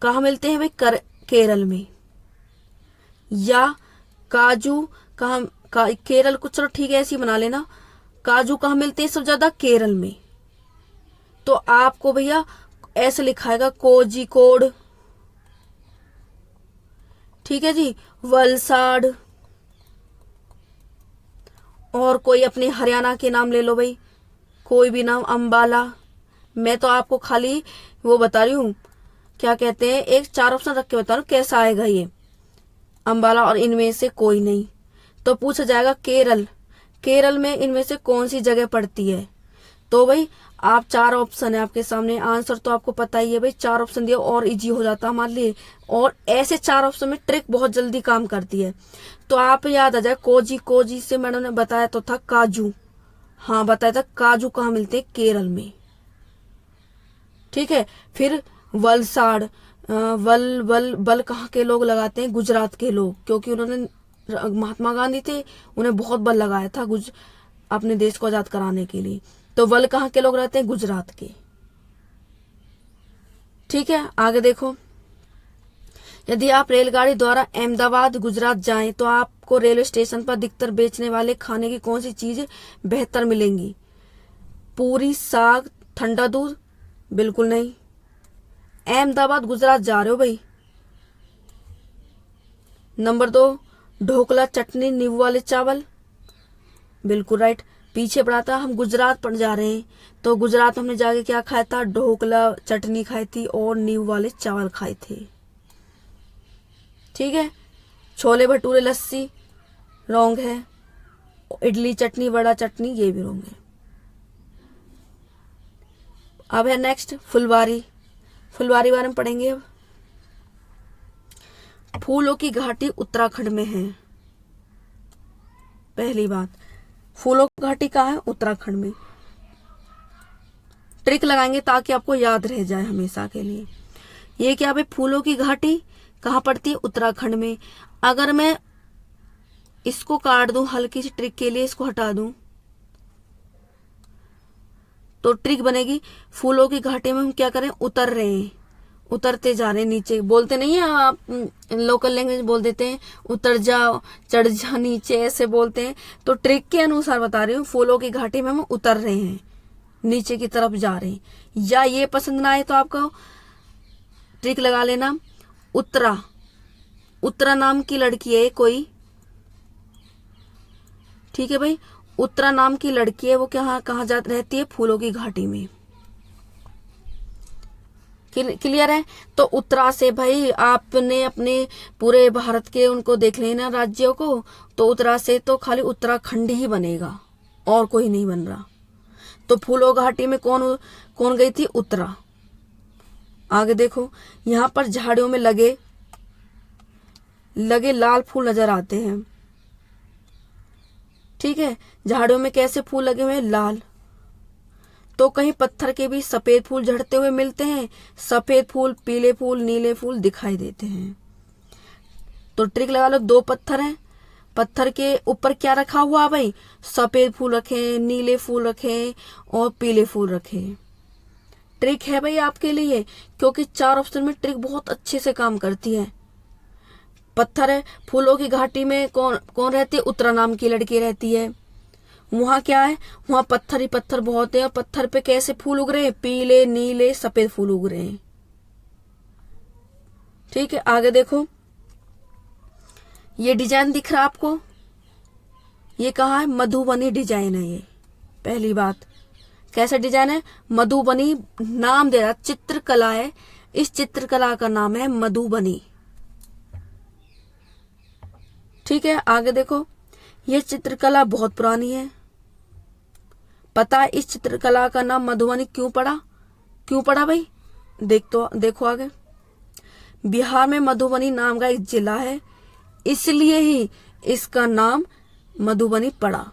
कहाँ मिलते हैं भाई, केरल में। या काजू कहाँ केरल को, चलो ठीक है ऐसे ही बना लेना। काजू कहाँ मिलते हैं सबसे ज्यादा, केरल में। तो आपको भैया ऐसे लिखाएगा कोझिकोड, ठीक है जी, वलसाड। और कोई अपने हरियाणा के नाम ले लो भाई, कोई भी नाम, अंबाला। मैं तो आपको खाली वो बता रही हूँ, क्या कहते हैं, एक 4 ऑप्शन रख के बता रहा हूँ कैसा आएगा ये, अंबाला और इनमें से कोई नहीं। तो पूछा जाएगा केरल, केरल में इनमें से कौन सी जगह पड़ती है। तो भाई आप 4 ऑप्शन है आपके सामने, आंसर तो आपको पता ही है भाई, 4 ऑप्शन दिया और इजी हो जाता हमारे लिए। और ऐसे 4 ऑप्शन में ट्रिक बहुत जल्दी काम करती है। तो आप याद आ जाए कोझी से मैडम ने बताया तो था काजू, हाँ बताया था काजू कहाँ मिलते हैं, केरल में, ठीक है। फिर वलसाड, बल कहाँ के लोग लगाते हैं, गुजरात के लोग, क्योंकि उन्होंने महात्मा गांधी थे, उन्हें बहुत बल लगाया था अपने देश को आजाद कराने के लिए। तो वल कहाँ के लोग रहते हैं, गुजरात के, ठीक है। आगे देखो, यदि आप रेलगाड़ी द्वारा अहमदाबाद गुजरात जाएं तो आपको रेलवे स्टेशन पर अधिकतर बेचने वाले खाने की कौन सी चीज बेहतर मिलेंगी, पूरी, साग, ठंडा दूध, बिल्कुल नहीं। अहमदाबाद गुजरात जा रहे हो भाई। नंबर 2 ढोकला, चटनी, नींबू वाले चावल, बिल्कुल राइट। पीछे पड़ा था हम गुजरात पर जा रहे हैं, तो गुजरात हमने जाके क्या खाया था, ढोकला, चटनी खाई थी और नींबू वाले चावल खाए थे, ठीक है। छोले भटूरे, लस्सी रॉन्ग है। इडली चटनी, वड़ा चटनी, ये भी रॉन्ग है। अब है नेक्स्ट फुलवारी, फुलवारी बारे में पढ़ेंगे अब। फूलों की घाटी उत्तराखंड में है, पहली बात, फूलों की घाटी कहाँ है, उत्तराखंड में। ट्रिक लगाएंगे ताकि आपको याद रह जाए हमेशा के लिए। ये क्या भाई, फूलों की घाटी कहाँ पड़ती है, उत्तराखंड में। अगर मैं इसको काट दूं हल्की सी ट्रिक के लिए, इसको हटा दूं, तो ट्रिक बनेगी फूलों की घाटी में हम क्या करें, उतर रहे हैं, उतरते जा रहे हैं नीचे। बोलते नहीं है आप, लोकल लैंग्वेज बोल देते हैं उतर जाओ, चढ़ जा नीचे, ऐसे बोलते हैं। तो ट्रिक के अनुसार बता रही हूँ, फूलों की घाटी में हम उतर रहे हैं, नीचे की तरफ जा रहे हैं। या ये पसंद ना आए तो आपको ट्रिक लगा लेना, उत्तरा, उत्तरा नाम की लड़की है कोई, ठीक है भाई, उत्तरा नाम की लड़की है, वो कहाँ जा रहती है, फूलों की घाटी में। क्लियर है। तो उत्तरा से भाई आपने अपने पूरे भारत के उनको देख लेना राज्यों को, तो उत्तरा से तो खाली उत्तराखंड ही बनेगा और कोई नहीं बन रहा, तो फूलों घाटी में कौन कौन गई थी? उत्तरा। आगे देखो, यहाँ पर झाड़ियों में लगे लाल फूल नजर आते हैं। ठीक है, झाड़ियों में कैसे फूल लगे हुए हैं? लाल। तो कहीं पत्थर के भी सफेद फूल झड़ते हुए मिलते हैं। सफेद फूल, पीले फूल, नीले फूल दिखाई देते हैं। तो ट्रिक लगा लो, दो पत्थर हैं, पत्थर के ऊपर क्या रखा हुआ भाई? सफेद फूल रखे, नीले फूल रखे और पीले फूल रखे। ट्रिक है भाई आपके लिए, क्योंकि 4 ऑप्शन में ट्रिक बहुत अच्छे से काम करती है। पत्थर है, फूलों की घाटी में कौन कौन रहती है? उत्तरा नाम की लड़की रहती है। वहां क्या है? वहां पत्थर ही पत्थर बहुत है, और पत्थर पे कैसे फूल उग रहे हैं? पीले, नीले, सफेद फूल उग रहे हैं। ठीक है, आगे देखो, ये डिजाइन दिख रहा है आपको? ये कहाँ है? मधुबनी डिजाइन है ये। पहली बात, कैसा डिजाइन है? मधुबनी नाम दे रहा, चित्रकला है, इस चित्रकला का नाम है मधुबनी। ठीक है, आगे देखो, ये चित्रकला बहुत पुरानी है। पता है इस चित्रकला का नाम मधुबनी क्यों पड़ा? क्यों पड़ा भाई? देखो आगे, बिहार में मधुबनी नाम का एक जिला है, इसलिए ही इसका नाम मधुबनी पड़ा।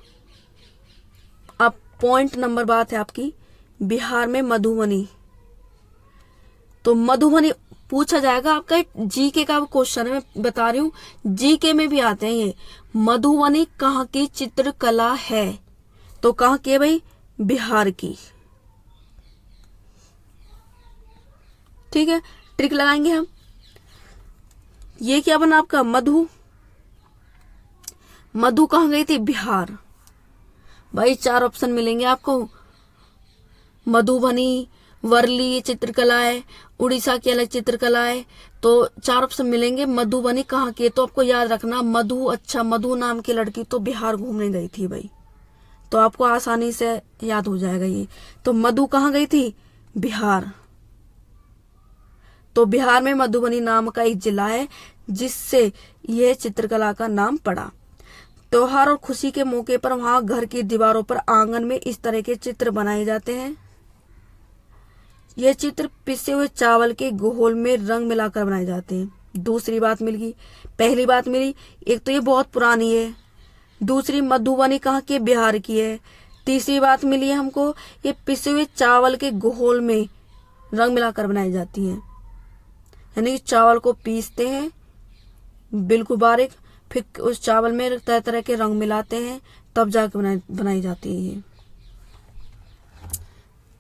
अब पॉइंट नंबर बात है आपकी, बिहार में मधुबनी। तो मधुबनी पूछा जाएगा, आपका जीके का क्वेश्चन है, मैं बता रही हूँ, जीके में भी आते हैं ये। मधुबनी कहाँ की चित्रकला है? तो कहाँ की है भाई? बिहार की। ठीक है, ट्रिक लगाएंगे हम। ये क्या बना आपका? मधु। मधु कहाँ गई थी? बिहार। भाई 4 ऑप्शन मिलेंगे आपको, मधुबनी, वर्ली चित्रकला है, उड़ीसा की अलग चित्रकला है, तो 4 ऑप्शन मिलेंगे। मधुबनी कहाँ की है? तो आपको याद रखना, मधु, अच्छा मधु नाम की लड़की तो बिहार घूमने गई थी भाई, तो आपको आसानी से याद हो जाएगा ये। तो मधु कहाँ गई थी? बिहार। तो बिहार में मधुबनी नाम का एक जिला है, जिससे यह चित्रकला का नाम पड़ा। त्योहार और खुशी के मौके पर वहां घर की दीवारों पर, आंगन में इस तरह के चित्र बनाए जाते हैं। ये चित्र पिसे हुए चावल के घोल में रंग मिलाकर बनाए जाते हैं। दूसरी बात मिल गई, पहली बात मिली, एक तो ये बहुत पुरानी है, दूसरी मधुबनी कहाँ की? बिहार की है। तीसरी बात मिली है हमको, ये पिसे हुए चावल के घोल में रंग मिलाकर बनाई जाती है, यानी कि चावल को पीसते हैं बिल्कुल बारीक, फिर उस चावल में तरह तरह के रंग मिलाते हैं, तब जाकर बनाई जाती है ये।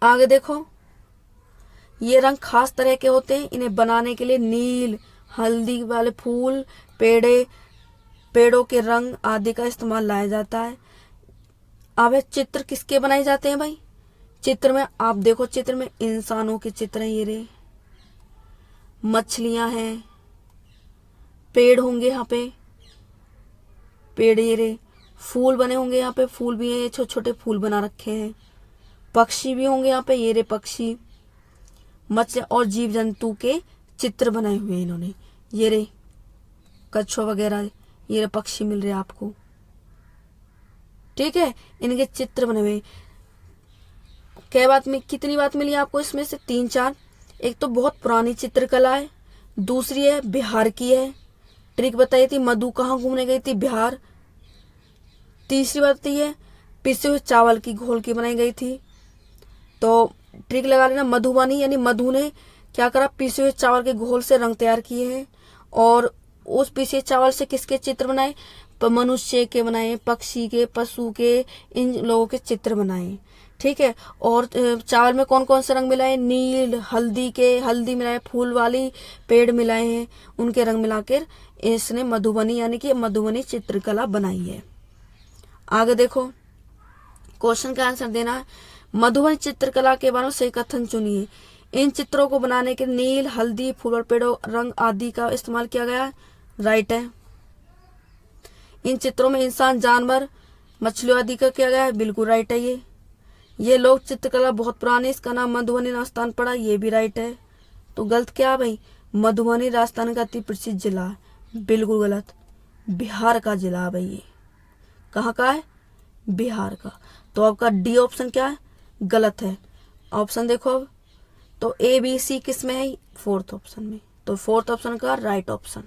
आगे देखो, ये रंग खास तरह के होते हैं, इन्हें बनाने के लिए नील, हल्दी वाले फूल, पेड़ों के रंग आदि का इस्तेमाल लाया जाता है। अब चित्र किसके बनाए जाते हैं भाई? चित्र में आप देखो, चित्र में इंसानों के चित्र हैं, ये रे, मछलियां हैं, पेड़ होंगे यहाँ पे, पेड़ ये रे, फूल बने होंगे यहाँ पे, फूल भी हैं, छोटे छोटे फूल बना रखे हैं, पक्षी भी होंगे यहाँ पे, ये रे पक्षी, मत्स्य और जीव जंतु के चित्र बनाए हुए हैं इन्होंने, ये रे कछुआ वगैरह, ये रे पक्षी मिल रहे आपको। ठीक है, इनके चित्र बने हुए। क्या बात में कितनी बात मिली आपको? इसमें से 3-4। एक तो बहुत पुरानी चित्रकला है, दूसरी है बिहार की है, ट्रिक बताई थी मधु कहाँ घूमने गई थी? बिहार। तीसरी बात है पिसे हुए चावल की घोल की बनाई गई थी। तो ट्रिक लगा लेना, मधुबनी यानी मधु ने क्या करा? पिसे हुए चावल के घोल से रंग तैयार किए हैं, और उस पिसे चावल से किसके चित्र बनाए? मनुष्य के बनाए, पक्षी के, पशु के, इन लोगों के चित्र बनाए। ठीक है, और चावल में कौन कौन से रंग मिलाए? नील, हल्दी मिलाए, फूल वाली पेड़ मिलाए हैं, उनके रंग मिलाकर इसने मधुबनी यानी कि मधुबनी चित्रकला बनाई है। आगे देखो, क्वेश्चन का आंसर देना है। मधुबनी चित्रकला के बारे में सही कथन चुनिए। इन चित्रों को बनाने के नील, हल्दी, फूल और पेड़ों रंग आदि का इस्तेमाल किया गया, राइट है। इन चित्रों में इंसान, जानवर, मछलियों आदि का किया गया है, बिल्कुल राइट है ये लोक चित्रकला बहुत पुरानी, इसका नाम मधुबनी राजस्थान पड़ा, ये भी राइट है। तो गलत क्या है भाई? मधुबनी राजस्थान का अति प्रसिद्ध जिला है, बिल्कुल गलत, बिहार का जिला है भाई ये। कहाँ का है? बिहार का। तो आपका डी ऑप्शन क्या है? गलत है। ऑप्शन देखो अब, तो ए बी सी किस में है? फोर्थ ऑप्शन में। तो फोर्थ ऑप्शन का राइट ऑप्शन।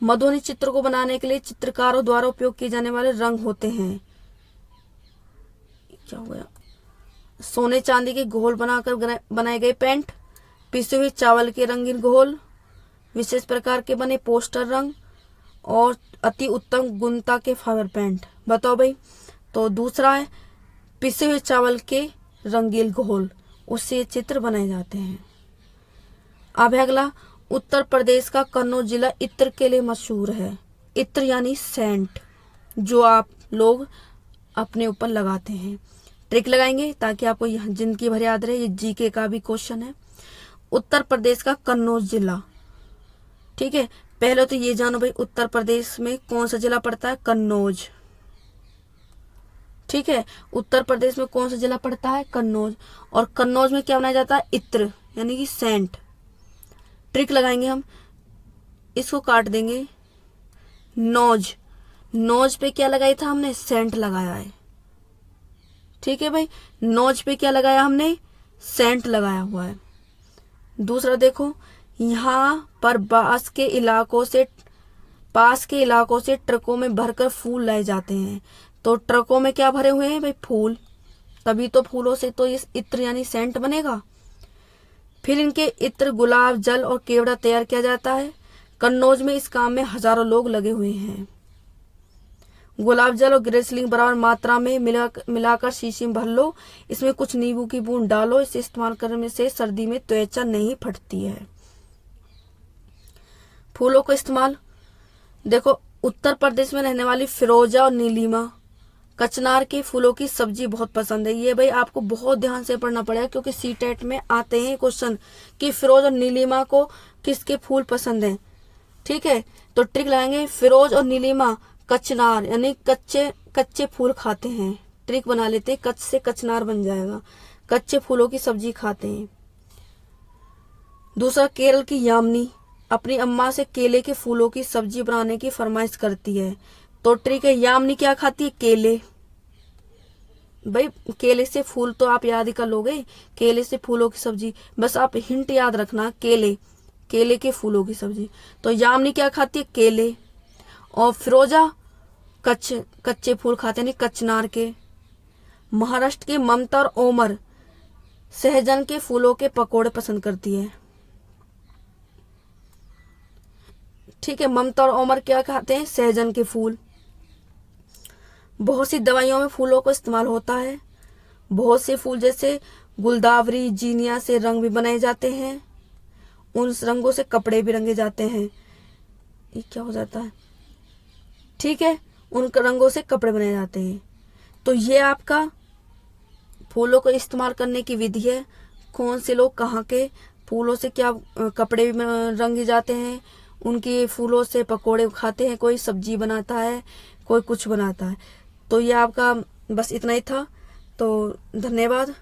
मधुबनी चित्र को बनाने के लिए चित्रकारों द्वारा उपयोग किए जाने वाले रंग होते हैं। क्या हो गया? सोने चांदी के घोल बनाकर बनाए गए पेंट, पिसे हुए चावल के रंगीन घोल, विशेष प्रकार के बने पोस्टर रंग, और अति उत्तम गुणवत्ता के फाइबर पेंट। बताओ भाई। तो दूसरा है पिसे हुए चावल के रंगीन घोल, उससे ये चित्र बनाए जाते हैं। अब है अगला, उत्तर प्रदेश का कन्नौज जिला इत्र के लिए मशहूर है। इत्र यानी सेंट, जो आप लोग अपने ऊपर लगाते हैं। ट्रिक लगाएंगे ताकि आपको जिंदगी भर याद रहे। ये जीके का भी क्वेश्चन है। उत्तर प्रदेश का कन्नौज जिला, ठीक है। पहले तो ये जानो भाई, उत्तर प्रदेश में कौन सा जिला पड़ता है? कन्नौज, ठीक है। उत्तर प्रदेश में कौन सा जिला पड़ता है? कन्नौज। और कन्नौज में क्या बनाया जाता है? इत्र यानी कि सेंट। ट्रिक लगाएंगे हम, इसको काट देंगे। नौज, नौज पे क्या लगाया था हमने? सेंट लगाया है, ठीक है भाई। नौज पे क्या लगाया हमने? सेंट लगाया हुआ है। दूसरा देखो, यहाँ पर पास के इलाकों से ट्रकों में भरकर फूल लाए जाते हैं। तो ट्रकों में क्या भरे हुए हैं भाई? फूल। तभी तो फूलों से तो इस इत्र यानी सेंट बनेगा। फिर इनके इत्र, गुलाब जल और केवड़ा तैयार किया जाता है। कन्नौज में इस काम में हजारों लोग लगे हुए हैं। गुलाब जल और ग्लिसरीन बराबर मात्रा में मिलाकर शीशी में भर लो। इसमें कुछ नींबू की बूंद डालो। इसे इस्तेमाल करने से सर्दी में त्वचा नहीं फटती है। फूलों को इस्तेमाल देखो, उत्तर प्रदेश में रहने वाली फिरोजा और नीलिमा कचनार के फूलों की सब्जी बहुत पसंद है। ये भाई आपको बहुत ध्यान से पढ़ना पड़ेगा, क्योंकि सीटेट में आते हैं क्वेश्चन कि फिरोज और नीलिमा को किसके फूल पसंद हैं, ठीक है। तो ट्रिक लगाएंगे, फिरोज और नीलिमा कचनार यानी कच्चे फूल खाते हैं। ट्रिक बना लेते हैं, कच्च से कचनार बन जाएगा। कच्चे फूलों की सब्जी खाते हैं। दूसरा, केरल की यामिनी अपनी अम्मा से केले के फूलों की सब्जी बनाने की फरमाइश करती है। तो ट्रिक है, यामिनी क्या खाती है? केले। भाई केले से फूल तो आप याद ही कर लोगे, केले से फूलों की सब्जी। बस आप हिंट याद रखना, केले के फूलों की सब्जी। तो यामिनी क्या खाती है? केले। और फिरोजा कच्चे फूल खाते हैं, कचनार के। महाराष्ट्र की ममता और ओमर सहजन के फूलों के पकोड़े पसंद करती है, ठीक है। ममता और ओमर क्या खाते हैं? सहजन के फूल। बहुत सी दवाइयों में फूलों को इस्तेमाल होता है। बहुत से फूल जैसे गुलदावरी, जीनिया से रंग भी बनाए जाते हैं। उन रंगों से कपड़े भी रंगे जाते हैं। ये क्या हो जाता है, ठीक है। उन रंगों से कपड़े बनाए जाते हैं। तो ये आपका फूलों को इस्तेमाल करने की विधि है। कौन से लोग कहाँ के फूलों से क्या कपड़े भी रंगे जाते हैं, उनके फूलों से पकोड़े खाते हैं, कोई सब्जी बनाता है, कोई कुछ बनाता है। तो ये आपका बस इतना ही था। तो धन्यवाद।